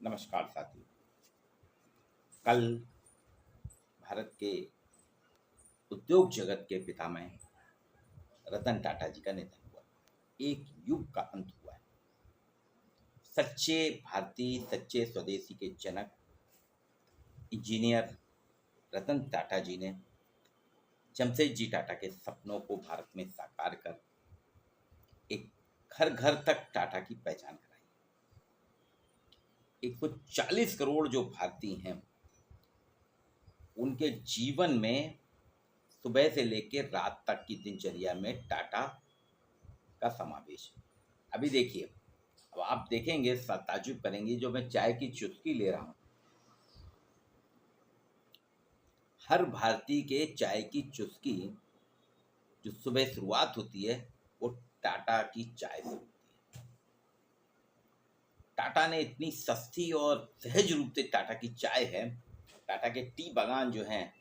नमस्कार साथियों। कल भारत के उद्योग जगत के पितामह रतन टाटा जी का निधन हुआ। एक युग का अंत हुआ है। सच्चे भारतीय, सच्चे स्वदेशी के जनक इंजीनियर रतन टाटा जी ने जमशेद जी टाटा के सपनों को भारत में साकार कर एक घर घर तक टाटा की पहचान कराई। 140 करोड़ जो भारतीय हैं, उनके जीवन में सुबह से लेकर रात तक की दिनचर्या में टाटा का समावेश है। अभी देखिए, अब आप देखेंगे, ताज्जुब करेंगे, जो मैं चाय की चुस्की ले रहा हूँ, हर भारतीय के चाय की चुस्की जो सुबह शुरुआत होती है वो टाटा की चाय से होती है। टाटा ने इतनी सस्ती और सहज रूप से टाटा की चाय है। टाटा के टी बागान जो हैं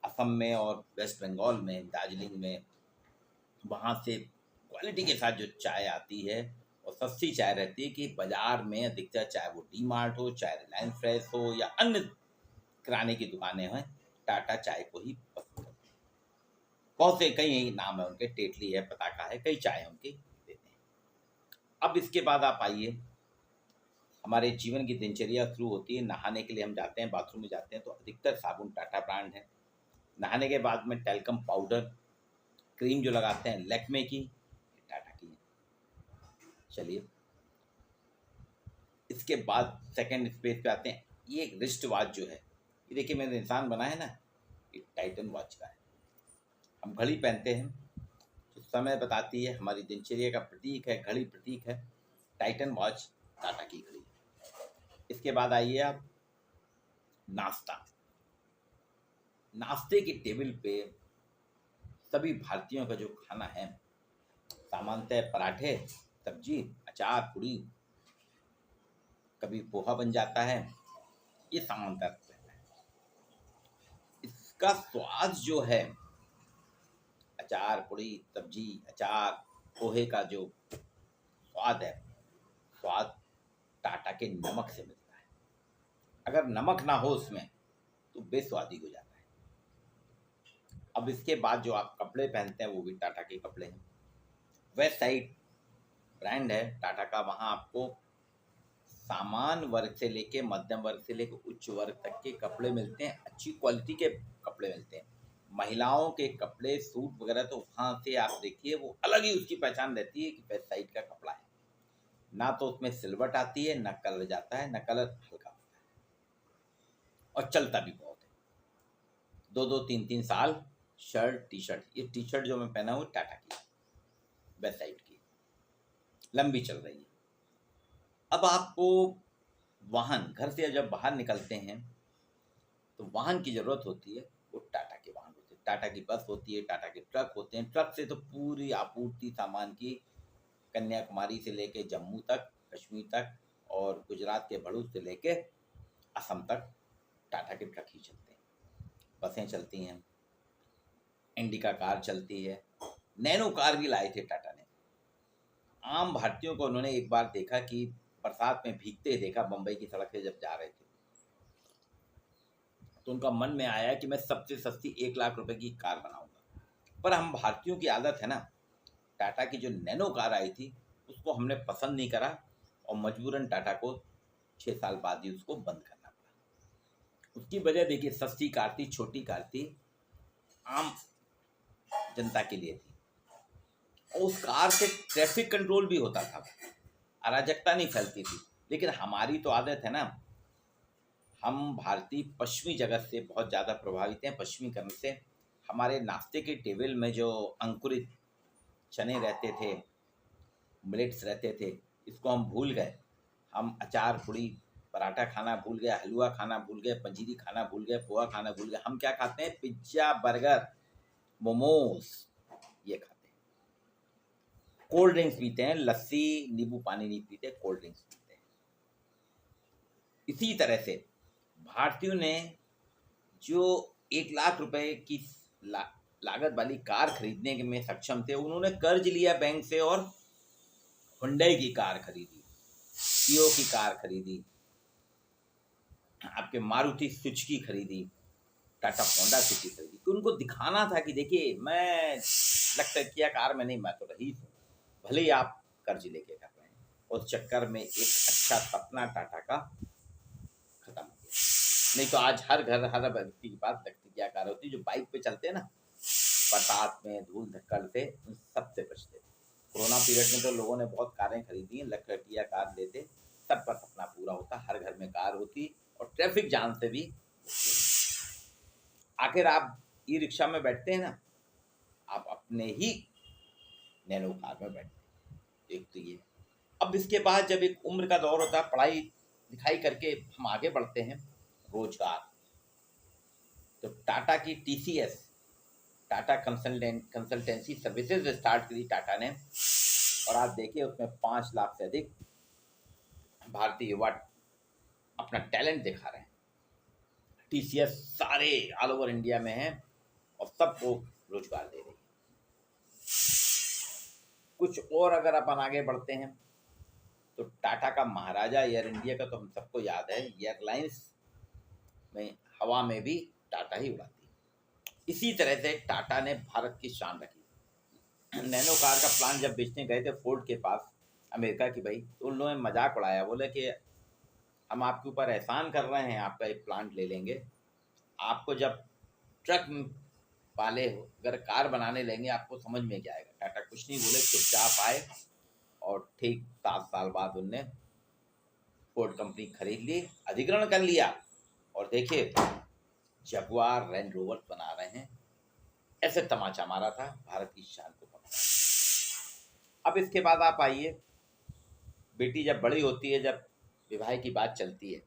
असम में और वेस्ट बंगाल में, दार्जिलिंग में, वहाँ से क्वालिटी के साथ जो चाय आती है और सस्ती चाय रहती है कि बाजार में अधिकतर, चाहे वो डी मार्ट हो, चाहे रिलायंस फ्रेश हो या अन्य किराने की दुकानें हैं, टाटा चाय को ही पसंद करते हैं। बहुत से कई नाम है उनके, टेटली है, पताका है, कई चाय उनकी देते हैं। अब इसके बाद आप आइए, हमारे जीवन की दिनचर्या शुरू होती है। नहाने के लिए हम जाते हैं, बाथरूम में जाते हैं, तो अधिकतर साबुन टाटा ब्रांड है। नहाने के बाद में टेल्कम पाउडर, क्रीम जो लगाते हैं लैक्मे की, टाटा की है। चलिए, इसके बाद सेकंड स्पेस पे आते हैं। ये एक रिस्ट वॉच जो है, ये देखिए मैंने इंसान बना है ना, ये टाइटन वॉच का है। हम घड़ी पहनते हैं तो समय बताती है, हमारी दिनचर्या का प्रतीक है, घड़ी प्रतीक है। टाइटन वॉच टाटा की घड़ी है। इसके बाद आइए आप, नाश्ता। नाश्ते की टेबल पे सभी भारतीयों का जो खाना है, सामान्यतः पराठे, सब्जी, अचार, पूड़ी, कभी पोहा बन जाता है, ये सामान्यतः रहता है। इसका स्वाद जो है, अचार, पूड़ी, सब्जी, अचार, पोहे का जो स्वाद है, स्वाद टाटा के नमक से मिलता है। अगर नमक ना हो उसमें तो बेस्वादी हो जाता है। अब इसके बाद जो आप कपड़े पहनते हैं वो भी टाटा के कपड़े हैं। वेस्ट साइड ब्रांड है टाटा का, वहाँ आपको सामान्य वर्ग से लेके मध्यम वर्ग से लेके उच्च वर्ग तक के कपड़े मिलते हैं। अच्छी क्वालिटी के कपड़े मिलते हैं। महिलाओं के कपड़े, सूट वगैरह, तो वहाँ से आप देखिए वो अलग ही उसकी पहचान रहती है कि वेस्ट साइड का कपड़ा है। ना तो उसमें सिलवट आती है, ना कलर जाता है, ना कलर हल्का होता है, और चलता भी बहुत है। 2-2, 3-3 साल शर्ट, टी शर्ट, ये टी शर्ट जो मैं पहना हूँ टाटा की, वेस्ट साइड की, लंबी चल रही है। अब आपको वाहन, घर से जब बाहर निकलते हैं तो वाहन की ज़रूरत होती है, वो टाटा के वाहन होते हैं। टाटा की बस होती है, टाटा के ट्रक होते हैं। ट्रक से तो पूरी आपूर्ति सामान की, कन्याकुमारी से लेके जम्मू तक, कश्मीर तक, और गुजरात के भरूच से लेके असम तक टाटा के ट्रक ही चलते हैं। बसें चलती हैं, इंडिका कार चलती है, नैनो कार भी लाए थे टाटा ने। आम भारतीयों को उन्होंने एक बार देखा कि बरसात में भीगते देखा, बम्बई की सड़क से जब जा रहे थे, तो उनका मन में आया कि मैं सबसे सस्ती 1 लाख रुपए की कार बनाऊंगा। पर हम भारतीयों की आदत है ना, टाटा की जो नैनो कार आई थी उसको हमने पसंद नहीं करा, और मजबूरन टाटा को 6 साल बाद ही उसको बंद करना पड़ा। उसकी वजह देखिए, सस्ती कार थी, छोटी कार थी, आम जनता के लिए थी, और उस कार से ट्रैफिक कंट्रोल भी होता था, अराजकता नहीं फैलती थी। लेकिन हमारी तो आदत है ना, हम भारतीय पश्चिमी जगत से बहुत ज़्यादा प्रभावित हैं, पश्चिमीकरण से। हमारे नाश्ते के टेबल में जो अंकुरित चने रहते थे, मिलेट्स रहते थे, इसको हम भूल गए। हम अचार, पूड़ी, पराठा खाना भूल गए, हलवा खाना भूल गए, पंजीरी खाना भूल गए, पोहा खाना भूल गए। हम क्या खाते हैं? पिज्ज़ा, बर्गर, मोमोज, ये खाते हैं। कोल्ड ड्रिंक्स पीते हैं, लस्सी, नींबू पानी नहीं पीते, कोल्ड ड्रिंक्स पीते हैं। इसी तरह से भारतीयों ने जो 1 लाख रुपए की लागत वाली कार खरीदने में सक्षम थे, उन्होंने कर्ज लिया बैंक से और हुंडई की कार खरीदी, सीओ की कार खरीदी, आपके मारुति सुजुकी खरीदी, टाटा होंडा सिटी खरीदी, कि उनको दिखाना था कि देखिए मैं लखटकिया कार में नहीं, मैं तो रईस हूँ, भले ही आप कर्ज लेके कर रहे हैं। उस चक्कर में एक अच्छा सपना टाटा का खत्म हो गया। नहीं तो आज हर घर हर व्यक्ति के पास लखटकिया कार होती, जो बाइक पे चलते हैं ना, बरसात में धूल धक्कड़ से उन सबसे बचते थे। कोरोना पीरियड में तो लोगों ने बहुत कारें खरीदी हैं, लखटकिया कार लेते, सबका सपना पूरा होता, हर घर में कार होती और ट्रैफिक जाम से भी। आखिर आप ई रिक्शा में बैठते हैं ना, आप अपने ही नैनो कार में बैठते हैं, एक तो ये। अब इसके बाद जब एक उम्र का दौर होता है, पढ़ाई लिखाई करके हम आगे बढ़ते हैं, रोजगार, तो टाटा की TCS, Tata consultancy services start करी टाटा ने, और आप देखिए उसमें 5 लाख से अधिक भारतीय युवा अपना टैलेंट दिखा रहे हैं। टीसीएस सारे ऑल ओवर इंडिया में है और सबको रोजगार दे रही है। कुछ और अगर अपन आगे बढ़ते हैं तो टाटा का महाराजा एयर इंडिया का तो हम सबको याद है, एयरलाइंस में हवा में भी टाटा ही उड़ाती है। इसी तरह से टाटा ने भारत की शान रखी। नैनो कार का प्लान जब बेचने गए थे फोर्ड के पास अमेरिका की भाई, तो उन लोगों ने मजाक उड़ाया, बोले कि हम आपके ऊपर एहसान कर रहे हैं, आपका एक प्लांट ले लेंगे, आपको जब ट्रक वाले हो अगर कार बनाने लेंगे आपको समझ में क्या आएगा। टाटा कुछ नहीं बोले, चुपचाप आए और ठीक 7 साल बाद उनने फोर्ड कंपनी खरीद ली, अधिग्रहण कर लिया, और देखिए जगुआर रेंज रोवर बना रहे हैं। ऐसे तमाचा मारा था, भारत की शान को पकड़ा। अब इसके बाद आप आइए, बेटी जब बड़ी होती है, जब विवाह की बात चलती है,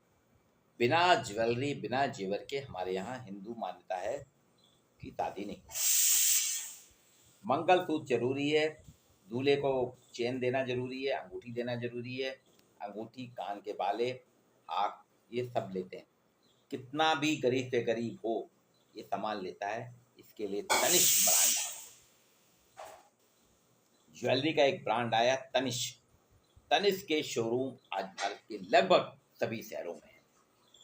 बिना ज्वेलरी बिना जेवर के हमारे यहाँ हिंदू मान्यता है कि शादी नहीं। मंगलसूत्र जरूरी है, दूल्हे को चेन देना जरूरी है, अंगूठी देना जरूरी है, अंगूठी, कान के बाले, हाथ, ये सब लेते हैं। कितना भी गरीब से गरीब हो ये सामान लेता है। इसके लिए तनिष्क ब्रांड आया, ज्वेलरी का एक ब्रांड आया तनिष्क। तनिष्क के शोरूम आज भारत के लगभग सभी शहरों में हैं,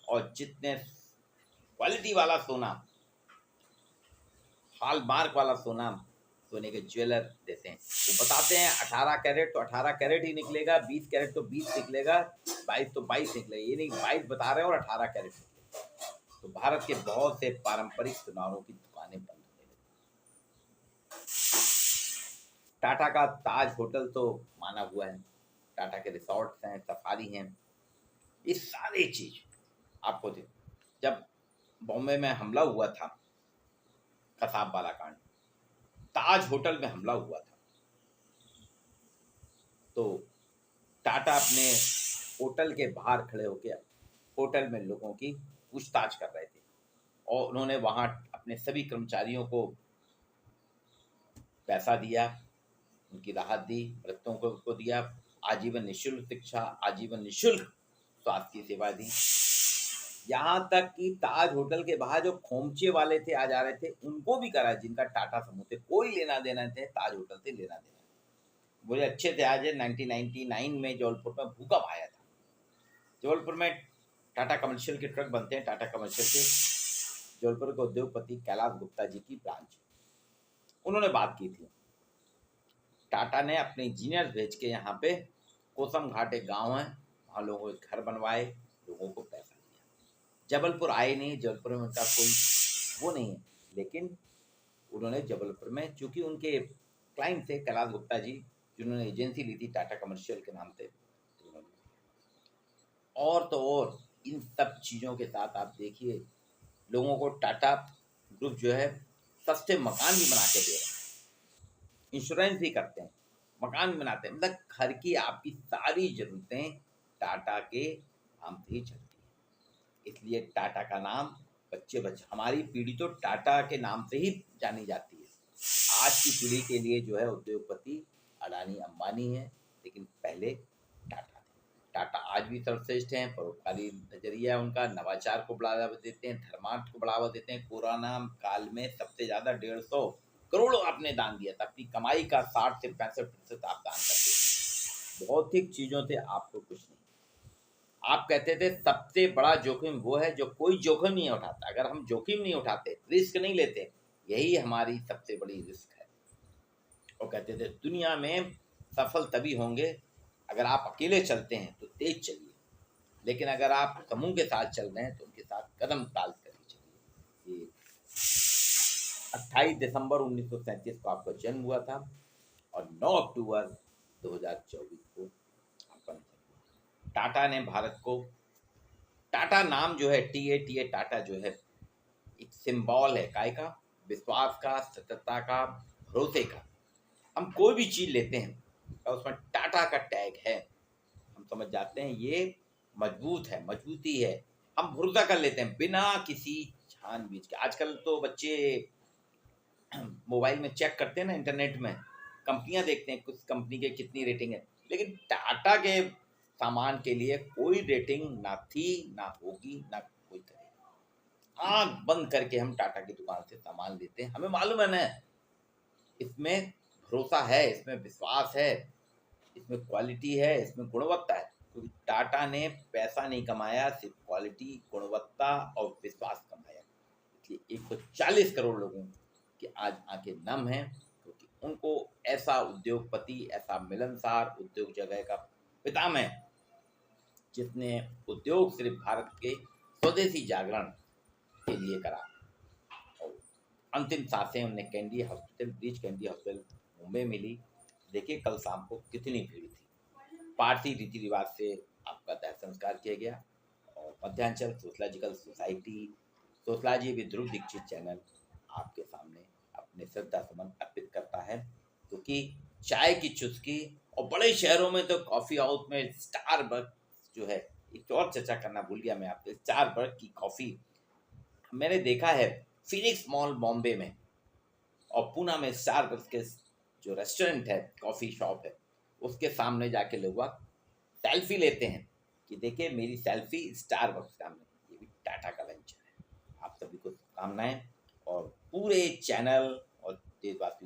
और जितने क्वालिटी वाला सोना, हॉलमार्क वाला सोना, सोने के ज्वेलर देते हैं, वो बताते हैं 18 कैरेट तो 18 कैरेट ही निकलेगा, 20 कैरेट तो 20 निकलेगा, 22 तो 22 निकलेगा, ये नहीं 22 बता रहे हैं और 18 कैरेट निकलेगा। तो भारत के बहुत से पारंपरिक सुनारों की दुकानें बंद होने लगी। टाटा का ताज होटल तो माना हुआ है, टाटा के रिसोर्ट्स हैं, सफारी हैं, ये सारी चीज आपको दे। जब बॉम्बे में हमला हुआ था, कसाब वाला कांड, ताज होटल में हमला हुआ था, तो टाटा अपने होटल के बाहर खड़े होकर होटल में लोगों की पूछताछ कर रहे थे, और उन्होंने वहां अपने सभी कर्मचारियों को पैसा दिया, उनकी राहत दी, मृतकों को दिया, आजीवन निःशुल्क शिक्षा, आजीवन निःशुल्क स्वास्थ्य की सेवा दी। यहाँ तक कि ताज होटल के बाहर जो खोमचे वाले थे आ जा रहे थे, उनको भी करा, जिनका टाटा समूह से कोई लेना देना थे, ताज होटल से लेना देना। मुझे अच्छे से आज 1999 में जबलपुर में भूकंप आया था। जबलपुर में टाटा कमर्शियल के ट्रक बनते हैं, टाटा कमर्शियल के जबलपुर के उद्योगपति कैलाश गुप्ता जी की ब्रांच, उन्होंने बात की थी। टाटा ने अपने इंजीनियर भेज के यहाँ पे कोसम घाट एक गाँव है, वहाँ लोगों के घर बनवाए, लोगों को पैसा दिया। जबलपुर आए नहीं, जबलपुर में उनका कोई वो नहीं है, लेकिन उन्होंने जबलपुर में, चूंकि उनके क्लाइंट थे कैलाश गुप्ता जी, जिन्होंने एजेंसी ली थी टाटा कमर्शियल के नाम से, और तो और इन सब चीज़ों के साथ आप देखिए लोगों को टाटा ग्रुप जो है सस्ते मकान भी बना के दे रहा है, इंश्योरेंस भी करते हैं, मकान भी बनाते हैं, मतलब घर की आपकी सारी ज़रूरतें टाटा के नाम से ही चलती है। इसलिए टाटा का नाम बच्चे हमारी पीढ़ी तो टाटा के नाम से ही जानी जाती है। आज की पीढ़ी के लिए जो है उद्योगपति अडानी अंबानी है, लेकिन पहले टाटा थे। टाटा आज भी सर्वश्रेष्ठ हैं, परोपकारी नजरिया है उनका, नवाचार को बढ़ावा देते हैं, धर्मार्थ को बढ़ावा देते हैं। कोरोना काल में सबसे ज़्यादा 150 करोड़ आपने दान दिया था, अपनी कमाई का 60 से 65% आप दान करते थे। भौतिक चीज़ों से आपको कुछ नहीं। आप कहते थे सबसे बड़ा जोखिम वो है जो कोई जोखिम नहीं उठाता। अगर हम जोखिम नहीं उठाते, रिस्क नहीं लेते, यही हमारी सबसे बड़ी रिस्क है। वो कहते थे दुनिया में सफल तभी होंगे अगर आप अकेले चलते हैं तो तेज चलिए, लेकिन अगर आप समूह के साथ चल रहे हैं तो उनके साथ कदम ताल कर चलिए। ये 28 दिसंबर 1937 को आपका जन्म हुआ था और 9 अक्टूबर 2024 को आपका निधन हुआ। टाटा ने भारत को, टाटा नाम जो है TA टाटा जो है एक सिंबल है काय का, विश्वास का, सत्यता का, भरोसे का। हम कोई भी चीज लेते हैं और उसमें टाटा का टैग है, हम समझ जाते हैं ये मजबूत है, मजबूती है। हम भरोसा कर लेते हैं बिना किसी छानबीन के। आजकल तो बच्चे मोबाइल में चेक करते हैं ना, इंटरनेट में कंपनियां देखते हैं कुछ कंपनी के कितनी रेटिंग है, लेकिन टाटा के सामान के लिए कोई रेटिंग ना थी, ना होगी, ना कोई करेगा। आंख बंद करके हम टाटा की दुकान से सामान लेते हैं, हमें मालूम है ना इसमें भरोसा है, इसमें विश्वास है, इसमें क्वालिटी है, इसमें गुणवत्ता है। क्योंकि टाटा ने पैसा नहीं कमाया, सिर्फ क्वालिटी, गुणवत्ता और विश्वास कमाया। इसलिए 140 करोड़ लोगों की आज आंखें नम हैं, क्योंकि उनको ऐसा उद्योगपति, ऐसा मिलनसार उद्योग जगह का पितामह, जिसने उद्योग सिर्फ भारत के स्वदेशी जागरण के लिए करा और अंतिम सांसें उन्हें Candy Hospital, Breach Candy Hospital Mumbai मिली। देखिए कल शाम को कितनी भीड़ थी। पारसी रीति रिवाज से आपका दाह संस्कार किया गया और Madhyanchal Sociological Society, sociology with Dhruv Dikshit channel आपके सामने अपने श्रद्धा सुमन अर्पित करता है। क्योंकि चाय की चुस्की, और बड़े शहरों में तो कॉफी हाउस में स्टारबक्स जो है, एक और चर्चा करना भूल गया मैं आपसे, स्टारबक्स की कॉफी मैंने देखा है फिनिक्स मॉल बॉम्बे में और पूना में स्टारबक्स के जो रेस्टोरेंट है, कॉफ़ी शॉप है, उसके सामने जाके लोग सेल्फी लेते हैं कि देखिए मेरी सेल्फी स्टारबक्स सामने। ये भी टाटा का वेंचर है। आप सभी को शुभकामनाएं और पूरे चैनल और देशवासियों